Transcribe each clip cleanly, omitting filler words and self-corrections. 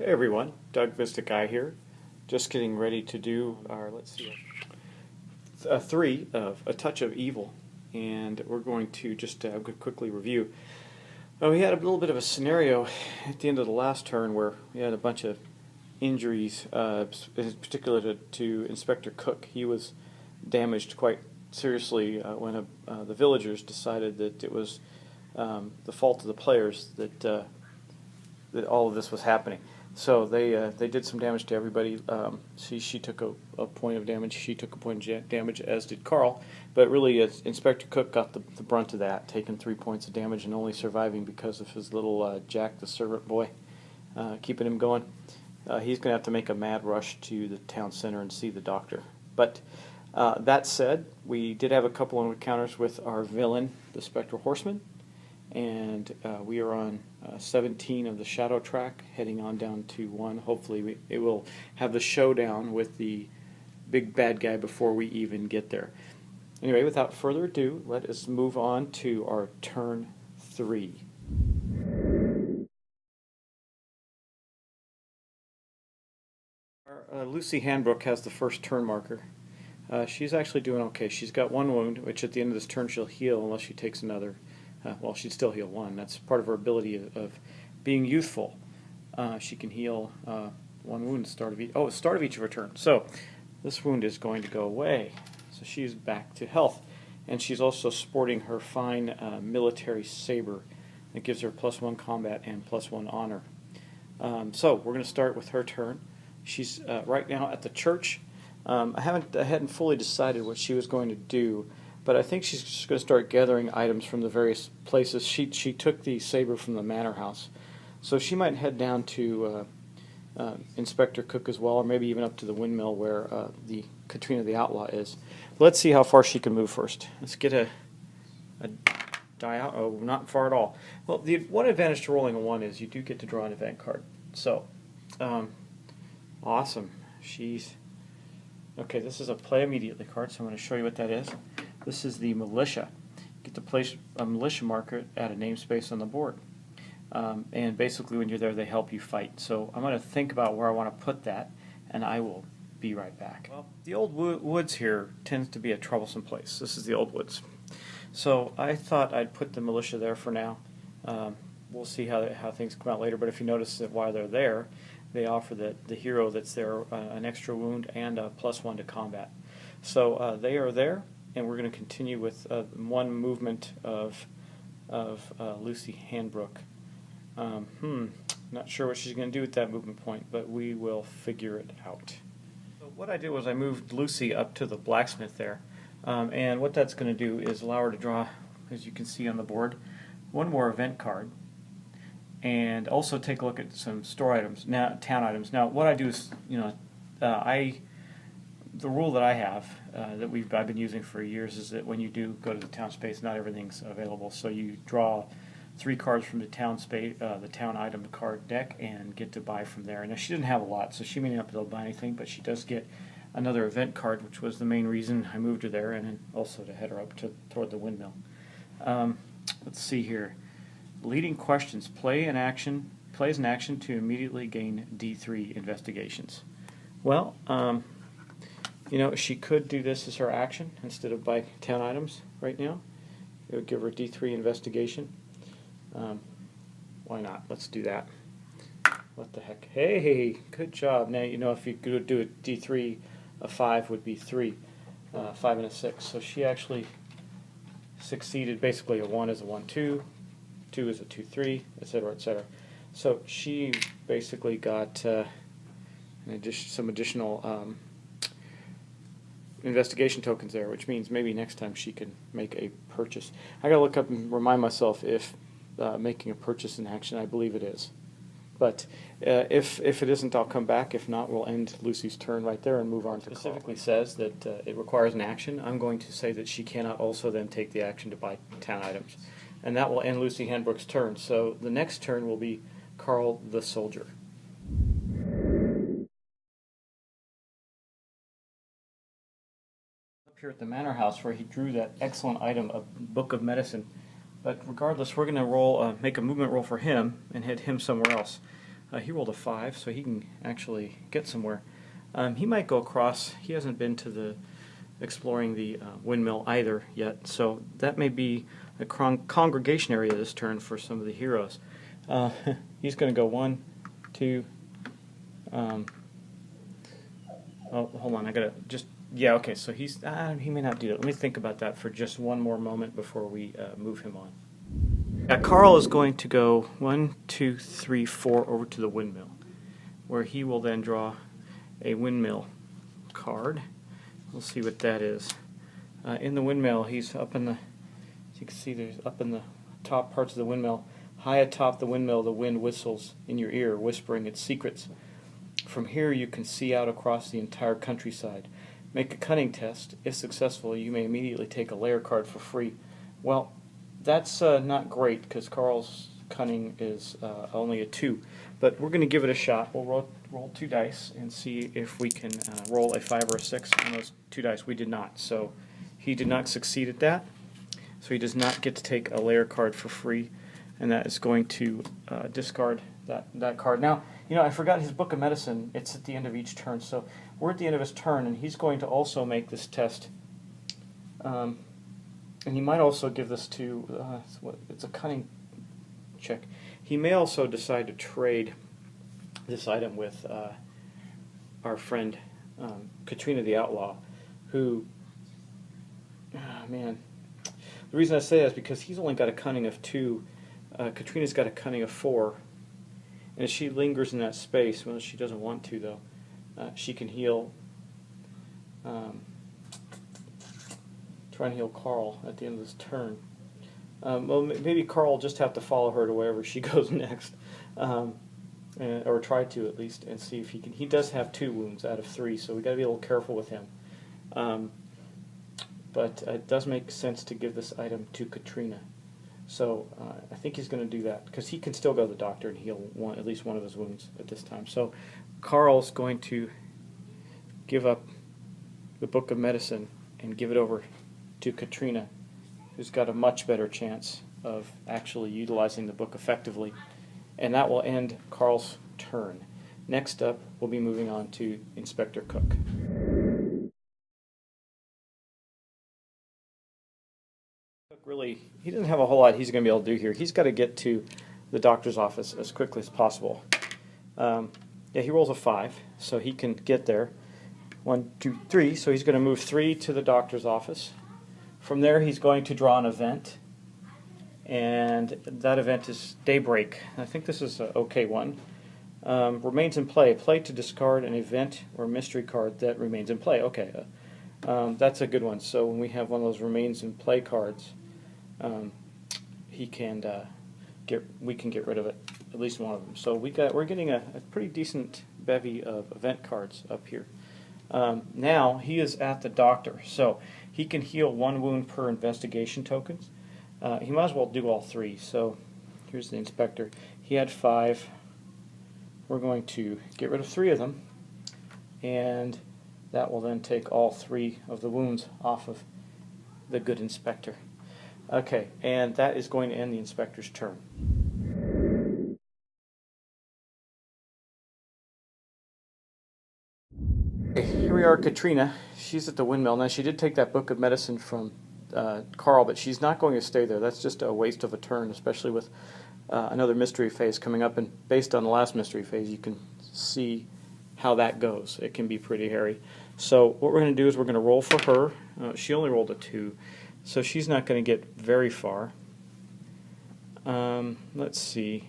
Hey everyone, Doug Vista Guy here. Just getting ready to do our, a 3 of A Touch of Evil, and we're going to just quickly review. We had a little bit of a scenario at the end of the last turn where we had a bunch of injuries, in particular to Inspector Cook. He was damaged quite seriously when the villagers decided that it was the fault of the players that all of this was happening. So they did some damage to everybody. She took a point of damage. She took a point of damage, as did Karl. But really, Inspector Cook got the brunt of that, taking 3 points of damage and only surviving because of his little Jack the servant boy keeping him going. He's going to have to make a mad rush to the town center and see the doctor. But that said, we did have a couple of encounters with our villain, the Spectral Horseman. And we are on 17 of the Shadow track, heading on down to 1. Hopefully it will have the showdown with the big bad guy before we even get there. Anyway, without further ado, let us move on to our turn 3. Lucy Hambrook has the first turn marker. She's actually doing okay. She's got 1 wound, which at the end of this turn she'll heal unless she takes another. Well, she'd still heal 1. That's part of her ability of being youthful. She can heal 1 wound at the start of each of her turns. So this wound is going to go away. So she's back to health. And she's also sporting her fine military saber that gives her +1 combat and +1 honor. So we're going to start with her turn. She's right now at the church. I hadn't fully decided what she was going to do, but I think she's just going to start gathering items from the various places. She took the saber from the manor house, so she might head down to Inspector Cook as well, or maybe even up to the windmill where the Katrina the Outlaw is. Let's see how far she can move first. Let's get a die out. Oh, not far at all. Well, the one advantage to rolling a 1 is you do get to draw an event card. So, awesome. She's okay. This is a play immediately card, so I'm going to show you what that is. This is the militia. You get to place a militia marker at a namespace on the board. And basically when you're there, they help you fight. So I'm going to think about where I want to put that, and I will be right back. Well, the old woods here tends to be a troublesome place. This is the old woods. So I thought I'd put the militia there for now. We'll see how things come out later, but if you notice that while they're there, they offer the hero that's there an extra wound and a +1 to combat. So they are there. And we're going to continue with 1 movement of Lucy Hambrook. Not sure what she's going to do with that movement point, but we will figure it out. So what I did was I moved Lucy up to the blacksmith there. And what that's going to do is allow her to draw, as you can see on the board, 1 more event card. And also take a look at some store items, town items. Now, what I do is, the rule that I have, that I've been using for years, is that when you do go to the town space, not everything's available. So you draw 3 cards from the town space, the town item card deck, and get to buy from there. And now she didn't have a lot, so she may not be able to buy anything, but she does get another event card, which was the main reason I moved her there, and then also to head her up toward the windmill. Let's see here. Leading questions: plays an action to immediately gain D3 investigations. Well, she could do this as her action instead of buy town items right now. It would give her D3 investigation. Why not? Let's do that. What the heck? Hey, good job. Now, if you could do a D3, a 5 would be 3. 5 and a 6. So she actually succeeded. Basically, a 1 is a 1-2, 2 is a 2-3, etc., etc. So she basically got some additional investigation tokens there, which means maybe next time she can make a purchase. I gotta look up and remind myself if making a purchase in action. I believe it is, but if it isn't, I'll come back. If not, we'll end Lucy's turn right there and move on to Karl. Specifically says that it requires an action. I'm going to say that she cannot also then take the action to buy town items, and that will end Lucy Hambrook's turn. So the next turn will be Karl the soldier. Here at the manor house where he drew that excellent item, a book of medicine. But regardless, we're going to roll, make a movement roll for him and head him somewhere else. He rolled a 5, so he can actually get somewhere. He might go across. He hasn't been to the exploring the windmill either yet, so that may be a congregation area this turn for some of the heroes. He's going to go 1, 2. Oh, hold on. I gotta just. Yeah, okay. So he may not do that. Let me think about that for just one more moment before we move him on. Karl is going to go 1, 2, 3, 4 over to the windmill, where he will then draw a windmill card. We'll see what that is. In the windmill, he's up in the. As you can see, there's up in the top parts of the windmill. High atop the windmill, the wind whistles in your ear, whispering its secrets. From here, you can see out across the entire countryside. Make a cunning test. If successful, you may immediately take a layer card for free. Well, that's not great because Karl's cunning is only a 2. But we're going to give it a shot. We'll roll 2 dice and see if we can roll a 5 or a 6 on those 2 dice. We did not. So he did not succeed at that. So he does not get to take a layer card for free. And that is going to discard that card. Now, I forgot his book of medicine. It's at the end of each turn. So we're at the end of his turn, and he's going to also make this test. And he might also give this to, it's a cunning check. He may also decide to trade this item with our friend Katrina the Outlaw, who, man, the reason I say that is because he's only got a cunning of 2. Katrina's got a cunning of 4. And if she lingers in that space, well, she doesn't want to, though, she can heal, try and heal Karl at the end of this turn. Well, maybe Karl will just have to follow her to wherever she goes next, or try to at least, and see if he can. He does have 2 wounds out of 3, so we got to be a little careful with him. But it does make sense to give this item to Katrina. So I think he's going to do that because he can still go to the doctor and heal at least one of his wounds at this time. So Karl's going to give up the book of medicine and give it over to Katrina, who's got a much better chance of actually utilizing the book effectively. And that will end Karl's turn. Next up, we'll be moving on to Inspector Cook. Really, he doesn't have a whole lot he's going to be able to do here. He's got to get to the doctor's office as quickly as possible. Yeah, he rolls a 5, so he can get there. 1, 2, 3, so he's going to move 3 to the doctor's office. From there, he's going to draw an event, and that event is Daybreak. I think this is an okay one. Remains in play. Play to discard an event or mystery card that remains in play. Okay, that's a good one. So when we have one of those remains in play cards, we can get rid of it, at least one of them. So we're getting a pretty decent bevy of event cards up here. Now he is at the doctor, so he can heal 1 wound per investigation tokens. He might as well do all 3. So here's the inspector. He had 5. We're going to get rid of 3 of them, and that will then take all 3 of the wounds off of the good inspector. Okay, and that is going to end the inspector's turn. Okay, here we are, Katrina. She's at the windmill. Now, she did take that book of medicine from Karl, but she's not going to stay there. That's just a waste of a turn, especially with another mystery phase coming up. And based on the last mystery phase, you can see how that goes. It can be pretty hairy. So what we're going to do is we're going to roll for her. She only rolled a 2. So she's not going to get very far. Let's see.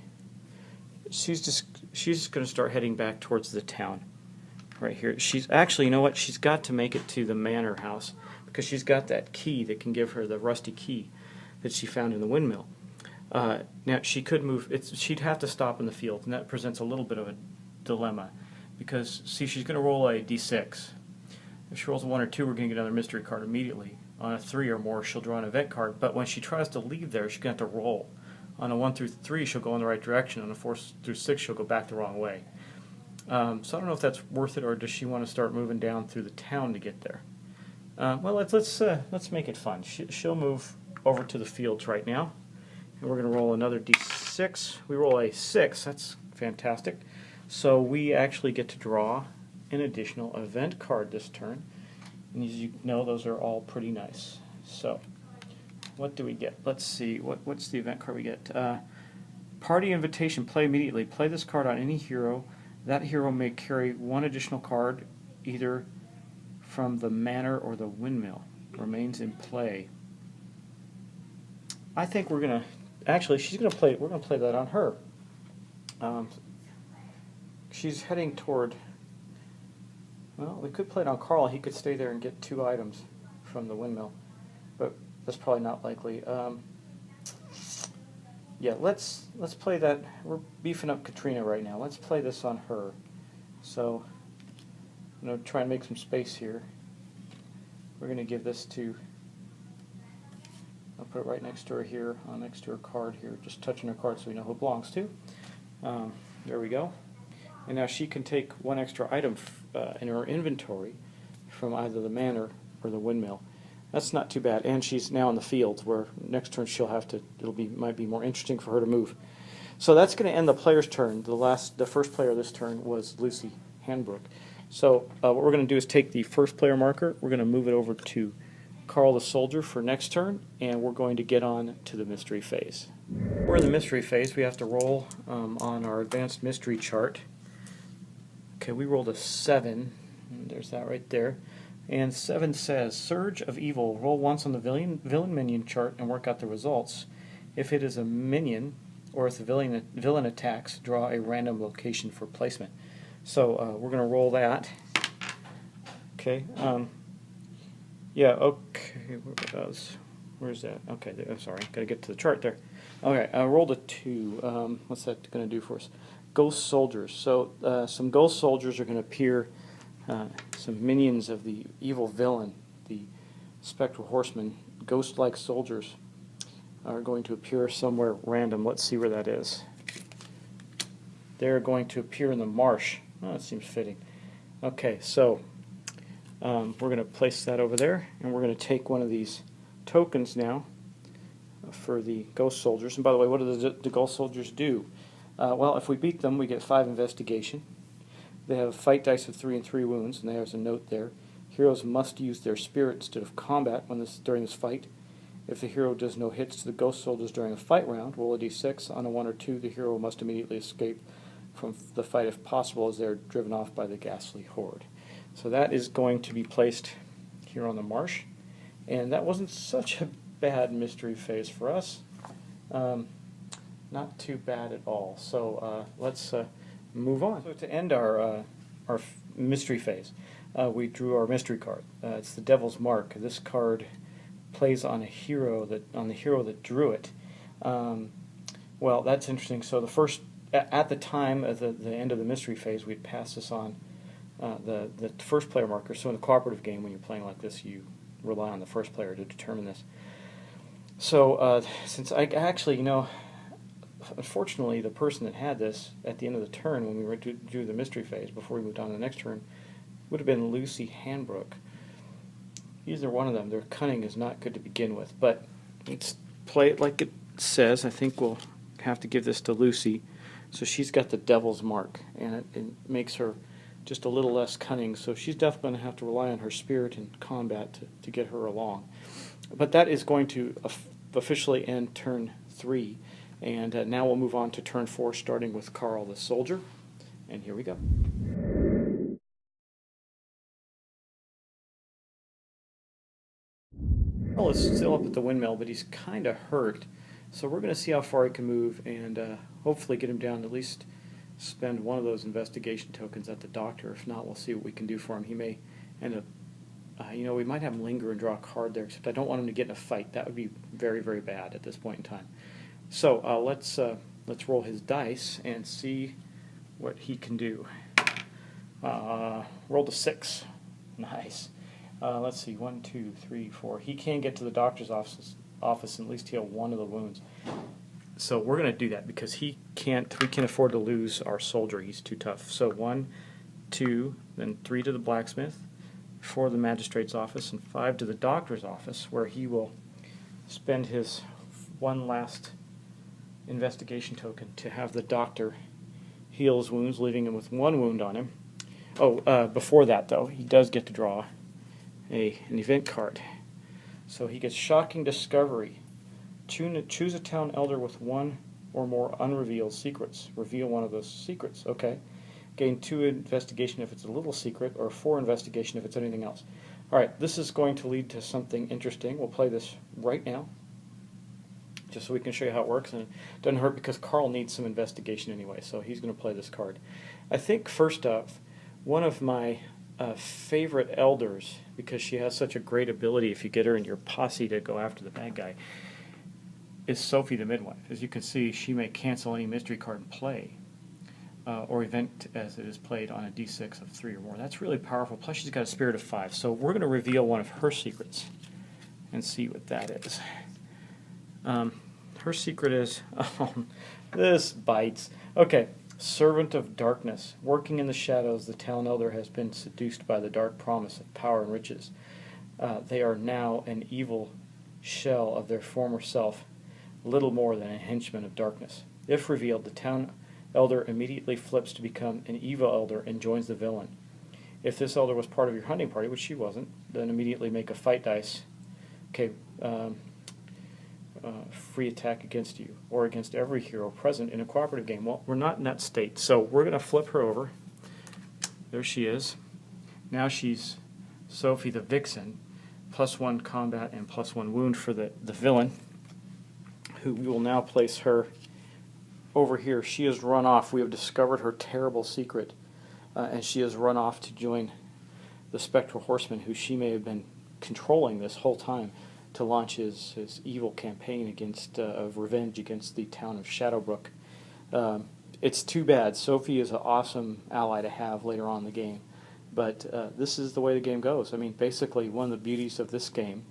She's just going to start heading back towards the town. Right here. She's actually, you know what? She's got to make it to the manor house because she's got that key that can give her the rusty key that she found in the windmill. Now she could move. She'd have to stop in the field, and that presents a little bit of a dilemma because see, she's going to roll a d6. If she rolls a 1 or 2, we're going to get another mystery card immediately. On a 3 or more, she'll draw an event card, but when she tries to leave there, she's going to have to roll. On a 1 through 3, she'll go in the right direction. On a 4 through 6, she'll go back the wrong way. So I don't know if that's worth it, or does she want to start moving down through the town to get there? Well, let's make it fun. She'll move over to the fields right now, and we're going to roll another d6. We roll a 6. That's fantastic. So we actually get to draw an additional event card this turn. And as you know, those are all pretty nice. So what do we get? Let's see. What's the event card we get? Party invitation. Play immediately. Play this card on any hero. That hero may carry one additional card, either from the manor or the windmill. Remains in play. I think we're gonna. Actually, she's gonna play. We're gonna play that on her. She's heading toward. Well, we could play it on Karl. He could stay there and get 2 items from the windmill, but that's probably not likely. Yeah, let's play that. We're beefing up Katrina right now. Let's play this on her. So I'm going to try and make some space here. We're going to give this to, I'll put it right next to her here, next to her card here, just touching her card so we know who it belongs to. There we go. And now she can take 1 extra item in her inventory from either the manor or the windmill. That's not too bad, and she's now in the field where next turn she'll have to. Might be more interesting for her to move. So that's going to end the player's turn. The first player this turn was Lucy Hambrook. So what we're going to do is take the first player marker. We're going to move it over to Karl the soldier for next turn, and we're going to get on to the mystery phase. We're in the mystery phase. We have to roll on our advanced mystery chart. Okay, we rolled a 7. And there's that right there. And 7 says, Surge of Evil. Roll once on the villain minion chart and work out the results. If it is a minion, or if the villain attacks, draw a random location for placement. So we're going to roll that. Okay. Yeah, okay. Where's that? Okay, I'm sorry. Got to get to the chart there. Okay, I rolled a 2. What's that going to do for us? Ghost soldiers. So some ghost soldiers are going to appear. Some minions of the evil villain, the spectral horseman, ghost-like soldiers, are going to appear somewhere random. Let's see where that is. They're going to appear in the marsh. Oh, that seems fitting. Okay, so we're going to place that over there, and we're going to take one of these tokens now for the ghost soldiers. And by the way, what do the ghost soldiers do? Well, if we beat them, we get 5 investigation. They have fight dice of 3 and 3 wounds, and there's a note there. Heroes must use their spirit instead of combat during this fight. If the hero does no hits to the ghost soldiers during a fight round, roll a d6. On a 1 or 2, the hero must immediately escape from the fight if possible, as they are driven off by the ghastly horde. So that is going to be placed here on the marsh. And that wasn't such a bad mystery phase for us. Not too bad at all. So let's move on. So to end our mystery phase, we drew our mystery card. It's the Devil's Mark. This card plays on the hero that drew it. Well, that's interesting. So at the time of the end of the mystery phase, we'd pass this on the first player marker. So in the cooperative game, when you're playing like this, you rely on the first player to determine this. So since I actually, unfortunately, the person that had this at the end of the turn when we were to do the mystery phase before we moved on to the next turn would have been Lucy Hambrook. Either one of them, their cunning is not good to begin with, but let's play it like it says. I think we'll have to give this to Lucy. So she's got the Devil's Mark, and it makes her just a little less cunning, so she's definitely going to have to rely on her spirit in combat to get her along. But that is going to officially end turn 3. And now we'll move on to turn 4, starting with Karl the soldier. And here we go. Karl is still up at the windmill, but he's kind of hurt. So we're going to see how far he can move and hopefully get him down to at least spend one of those investigation tokens at the doctor. If not, we'll see what we can do for him. He may end up, we might have him linger and draw a card there, except I don't want him to get in a fight. That would be very, very bad at this point in time. So let's roll his dice and see what he can do. Rolled a 6. Nice. Let's see, 1, 2, 3, 4. He can get to the doctor's office and at least heal one of the wounds. So we're going to do that because we can't afford to lose our soldier. He's too tough. So 1, 2, then 3 to the blacksmith, 4 to the magistrate's office, and 5 to the doctor's office, where he will spend his one last investigation token to have the doctor heal his wounds, leaving him with 1 wound on him. Oh, before that, though, he does get to draw an event card. So he gets Shocking Discovery. Choose a town elder with 1 or more unrevealed secrets. Reveal one of those secrets. Okay. Gain 2 investigation if it's a little secret, or 4 investigation if it's anything else. Alright, this is going to lead to something interesting. We'll play this right now, just so we can show you how it works. And it doesn't hurt because Karl needs some investigation anyway, so he's going to play this card. I think, first off, one of my favorite elders, because she has such a great ability if you get her in your posse to go after the bad guy, is Sophie the Midwife. As you can see, she may cancel any mystery card in play, or event as it is played on a d6 of 3 or more. That's really powerful. Plus she's got a spirit of 5. So we're going to reveal one of her secrets and see what that is. Her secret is, this bites. Okay, Servant of Darkness. Working in the shadows, the town elder has been seduced by the dark promise of power and riches. They are now an evil shell of their former self, little more than a henchman of darkness. If revealed, the town elder immediately flips to become an evil elder and joins the villain. If this elder was part of your hunting party, which she wasn't, then immediately make a fight dice. Okay, free attack against you, or against every hero present in a cooperative game. Well, we're not in that state, so we're going to flip her over. There she is. Now she's Sophie the Vixen, +1 combat and +1 wound for the villain, who we will now place her over here. She has run off. We have discovered her terrible secret, and she has run off to join the Spectral Horseman, who she may have been controlling this whole time to launch his evil campaign against of revenge against the town of Shadowbrook. It's too bad. Sophie is an awesome ally to have later on in the game, but this is the way the game goes. I mean, basically, one of the beauties of this game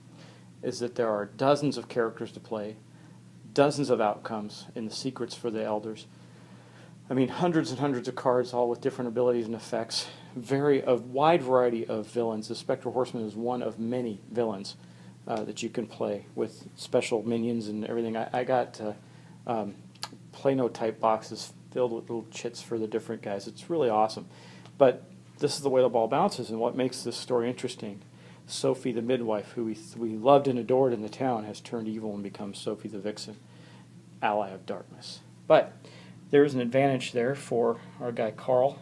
is that there are dozens of characters to play, dozens of outcomes in the secrets for the elders. I mean, hundreds and hundreds of cards, all with different abilities and effects. A wide variety of villains. The Spectral Horseman is one of many villains that you can play with special minions and everything. I got Play-Doh type boxes filled with little chits for the different guys. It's really awesome. But this is the way the ball bounces, and what makes this story interesting. Sophie the Midwife, who we loved and adored in the town, has turned evil and become Sophie the Vixen, ally of darkness. But there is an advantage there for our guy Karl.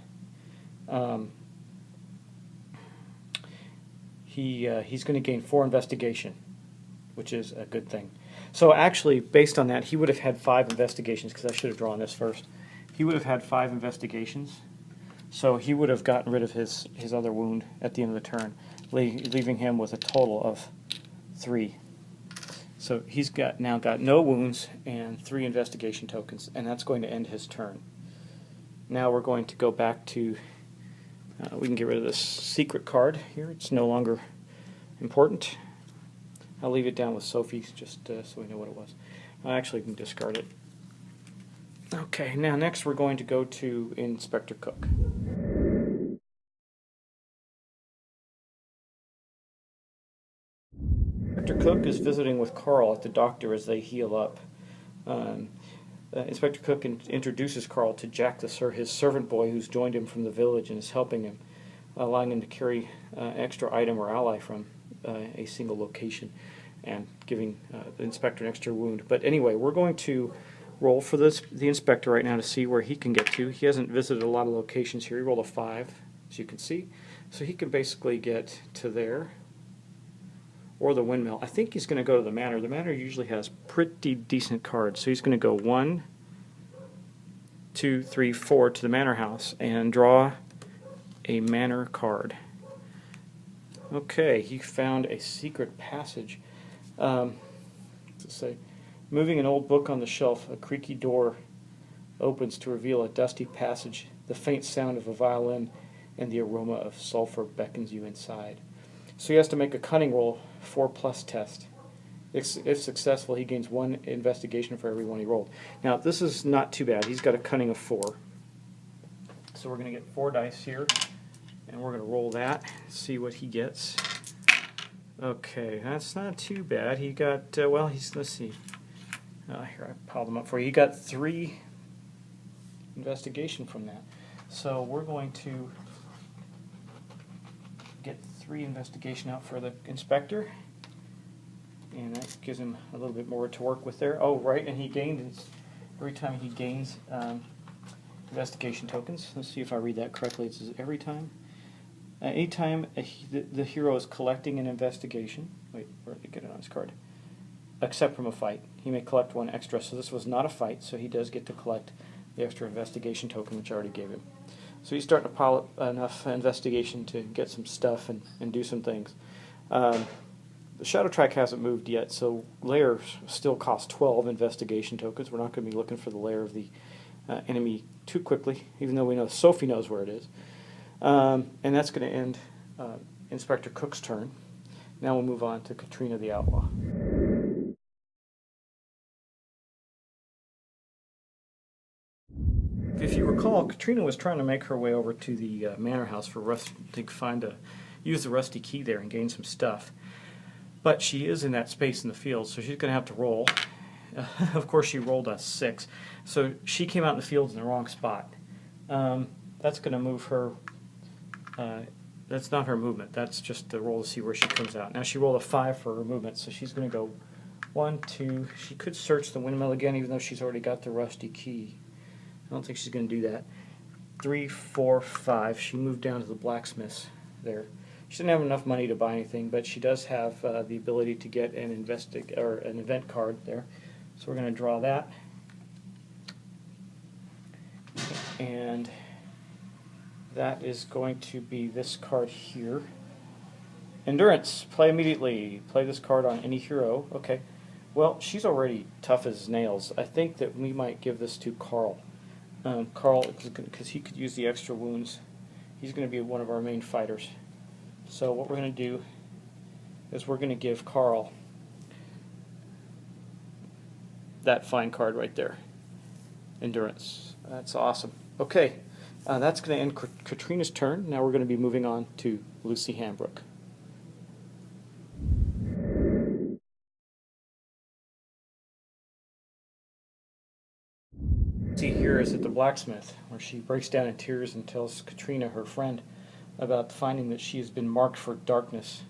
He's going to gain 4 investigation, which is a good thing. So actually, based on that, he would have had 5 investigations, because I should have drawn this first. He would have had 5 investigations, so he would have gotten rid of his other wound at the end of the turn, leaving him with a total of 3. So he's now got no wounds and 3 investigation tokens, and that's going to end his turn. Now we're going to go back to, we can get rid of this secret card here. It's no longer important. I'll leave it down with Sophie just so we know what it was. I actually can discard it. Okay, now next we're going to go to Inspector Cook. Inspector Cook is visiting with Karl at the doctor as they heal up. Inspector Cook introduces Karl to Jack, his servant boy, who's joined him from the village and is helping him, allowing him to carry an extra item or ally from a single location, and giving the inspector an extra wound. But anyway, we're going to roll for the inspector right now to see where he can get to. He hasn't visited a lot of locations here. He rolled a 5, as you can see. So he can basically get to there, or the windmill. I think he's going to go to the manor. The manor usually has pretty decent cards. So he's going to go 1, 2, 3, 4 to the manor house and draw a manor card. Okay, he found a secret passage. Let's say, moving an old book on the shelf, a creaky door opens to reveal a dusty passage. The faint sound of a violin and the aroma of sulfur beckons you inside. So he has to make a cunning roll, 4+ test. If successful, he gains 1 investigation for every one he rolled. Now, this is not too bad. He's got a cunning of 4. So we're going to get 4 dice here, and we're going to roll that, see what he gets. Okay, that's not too bad. He got, let's see. Here, I piled them up for you. He got 3 investigation from that. So we're going to get 3 investigation out for the inspector, and that gives him a little bit more to work with there. Oh, right, and he gained, every time he gains investigation tokens. Let's see if I read that correctly. It says every time. Anytime the hero is collecting an investigation, wait, where did he get it on his card? Except from a fight, he may collect 1 extra. So this was not a fight, so he does get to collect the extra investigation token, which I already gave him. So he's starting to pile up enough investigation to get some stuff and do some things. The shadow track hasn't moved yet, so lair still costs 12 investigation tokens. We're not going to be looking for the lair of the enemy too quickly, even though we know Sophie knows where it is. And that's going to end Inspector Cook's turn. Now we'll move on to Katrina the Outlaw. If you recall, Katrina was trying to make her way over to the manor house for use the rusty key there and gain some stuff. But she is in that space in the field, so she's going to have to roll. Of course, she rolled a 6, so she came out in the fields in the wrong spot. That's going to move her. That's not her movement. That's just the roll to see where she comes out. Now she rolled a 5 for her movement, so she's going to go 1, 2. She could search the windmill again, even though she's already got the rusty key. I don't think she's going to do that. 3, 4, 5. She moved down to the blacksmith's there. She didn't have enough money to buy anything, but she does have the ability to get an event card there. So we're going to draw that. And that is going to be this card here. Endurance. Play immediately. Play this card on any hero. Okay. Well, she's already tough as nails. I think that we might give this to Karl. Karl, because he could use the extra wounds. He's going to be one of our main fighters. So what we're going to do is we're going to give Karl that fine card right there. Endurance. That's awesome. Okay, that's going to end Katrina's turn. Now we're going to be moving on to Lucy Hambrook. See here is at the blacksmith, where she breaks down in tears and tells Katrina, her friend, about finding that she has been marked for darkness,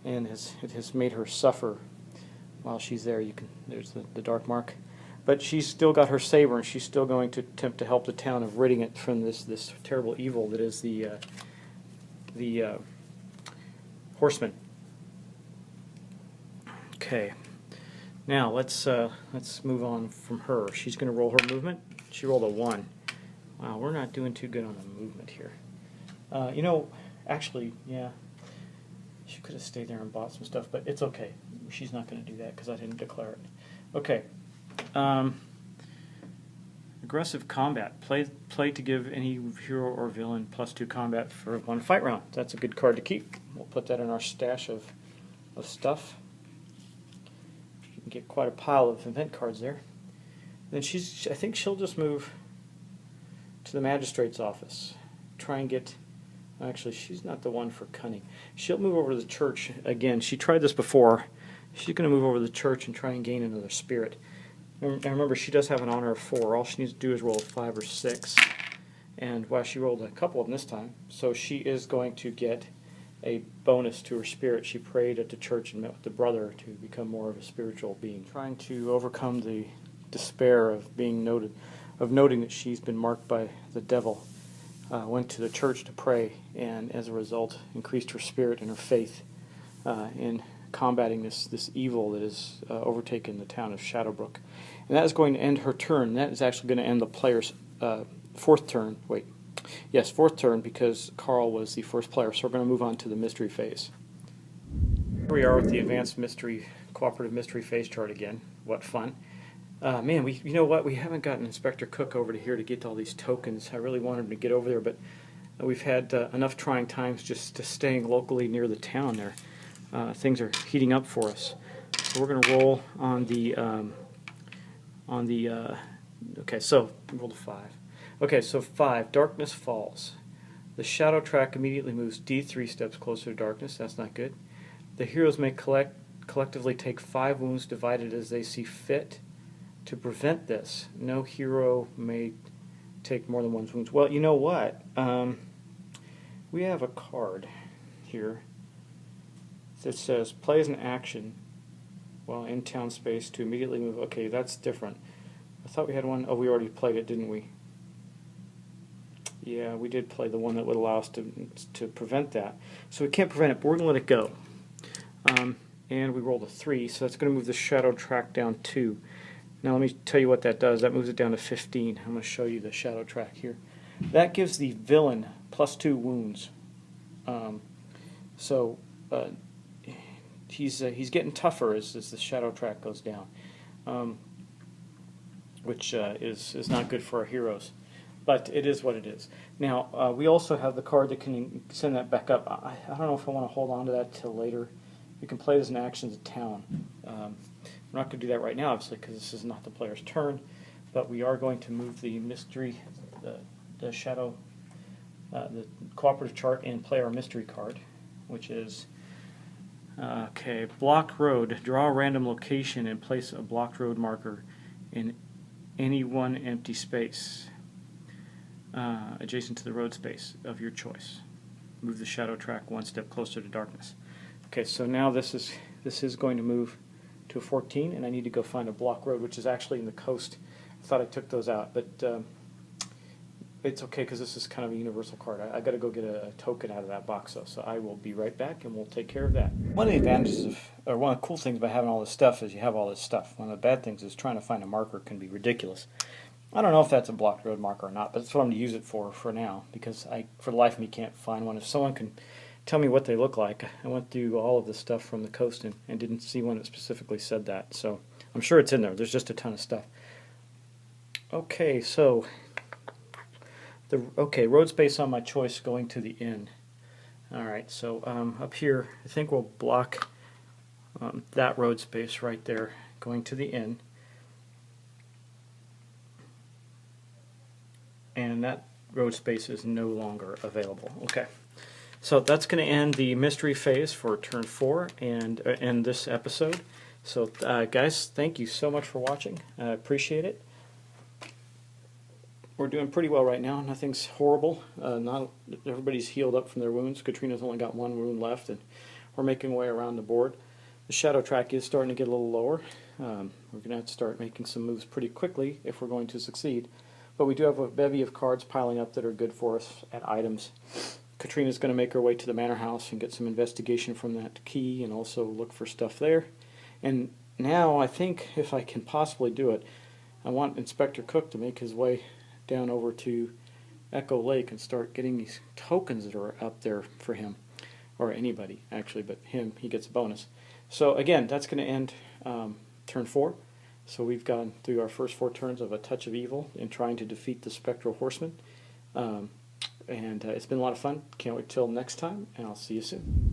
and it has made her suffer while she's there. There's the dark mark, but she's still got her saber, and she's still going to attempt to help the town of ridding it from this terrible evil that is the horseman. Okay. Now let's move on from her. She's going to roll her movement. She rolled a 1. Wow, we're not doing too good on the movement here. You know, actually, yeah, she could have stayed there and bought some stuff, but it's okay. She's not going to do that because I didn't declare it. Okay. Aggressive combat. Play to give any hero or villain +2 combat for 1 fight round. That's a good card to keep. We'll put that in our stash of stuff. You can get quite a pile of event cards there. Then I think she'll just move to the magistrate's office. Try and get, actually she's not the one for cunning. She'll move over to the church again. She tried this before. She's going to move over to the church and try and gain another spirit. And remember, she does have an honor of 4. All she needs to do is roll a 5 or 6. And well, she rolled a couple of them this time. So she is going to get a bonus to her spirit. She prayed at the church and met with the brother to become more of a spiritual being. Trying to overcome the despair of noting that she's been marked by the devil. Went to the church to pray, and as a result increased her spirit and her faith in combating this evil that has overtaken the town of Shadowbrook. And that is going to end her turn. That is actually going to end the player's 4th turn. Wait. Yes, 4th turn, because Karl was the first player. So we're going to move on to the mystery phase. Here we are with the advanced cooperative mystery phase chart again. What fun. Man, you know what? We haven't gotten Inspector Cook over to here to get all these tokens. I really wanted him to get over there, but we've had enough trying times just to staying locally near the town there. Things are heating up for us. So we're going to roll on the okay, so roll a 5. Okay, so 5, darkness falls. The shadow track immediately moves D3 steps closer to darkness. That's not good. The heroes may collectively take 5 wounds divided as they see fit. To prevent this, no hero may take more than one's wounds. Well, you know what? We have a card here that says play as an action while in town space to immediately move. Okay, that's different. I thought we had one. Oh, we already played it, didn't we? Yeah, we did play the one that would allow us to prevent that. So we can't prevent it, but we're going to let it go. And we rolled a 3, so that's going to move the shadow track down 2. Now let me tell you what that does. That moves it down to 15. I'm going to show you the shadow track here. That gives the villain +2 wounds. He's getting tougher as the shadow track goes down, which is not good for our heroes. But it is what it is. Now, we also have the card that can send that back up. I don't know if I want to hold on to that till later. We can play it as an action to town. We're not going to do that right now, obviously, because this is not the player's turn. But we are going to move the mystery, the shadow, the cooperative chart, and play our mystery card, which is, okay, blocked road. Draw a random location and place a blocked road marker in any one empty space adjacent to the road space of your choice. Move the shadow track one step closer to darkness. Okay, so now this is going to move to a 14, and I need to go find a block road, which is actually in the coast. I thought I took those out, but it's okay because this is kind of a universal card. I got to go get a token out of that box, though, so I will be right back, and we'll take care of that. One of the advantages of, or one of the cool things about having all this stuff is you have all this stuff. One of the bad things is trying to find a marker can be ridiculous. I don't know if that's a blocked road marker or not, but that's what I'm going to use it for now, because I, for the life of me, can't find one. If someone can tell me what they look like. I went through all of this stuff from the coast and didn't see one that specifically said that. So I'm sure it's in there. There's just a ton of stuff. Okay, so road space on my choice going to the inn. All right, so up here, I think we'll block that road space right there going to the inn. And that road space is no longer available. Okay. So that's going to end the mystery phase for turn 4 and end this episode. So guys, thank you so much for watching. I appreciate it. We're doing pretty well right now. Nothing's horrible. Not everybody's healed up from their wounds. Katrina's only got 1 wound left, and we're making our way around the board. The shadow track is starting to get a little lower. We're going to have to start making some moves pretty quickly if we're going to succeed. But we do have a bevy of cards piling up that are good for us at items. Katrina's going to make her way to the manor house and get some investigation from that key and also look for stuff there. And now I think if I can possibly do it, I want Inspector Cook to make his way down over to Echo Lake and start getting these tokens that are up there for him. Or anybody, actually, but him, he gets a bonus. So again, that's going to end turn 4. So we've gone through our first 4 turns of A Touch of Evil in trying to defeat the Spectral Horseman. And it's been a lot of fun. Can't wait till next time, and I'll see you soon.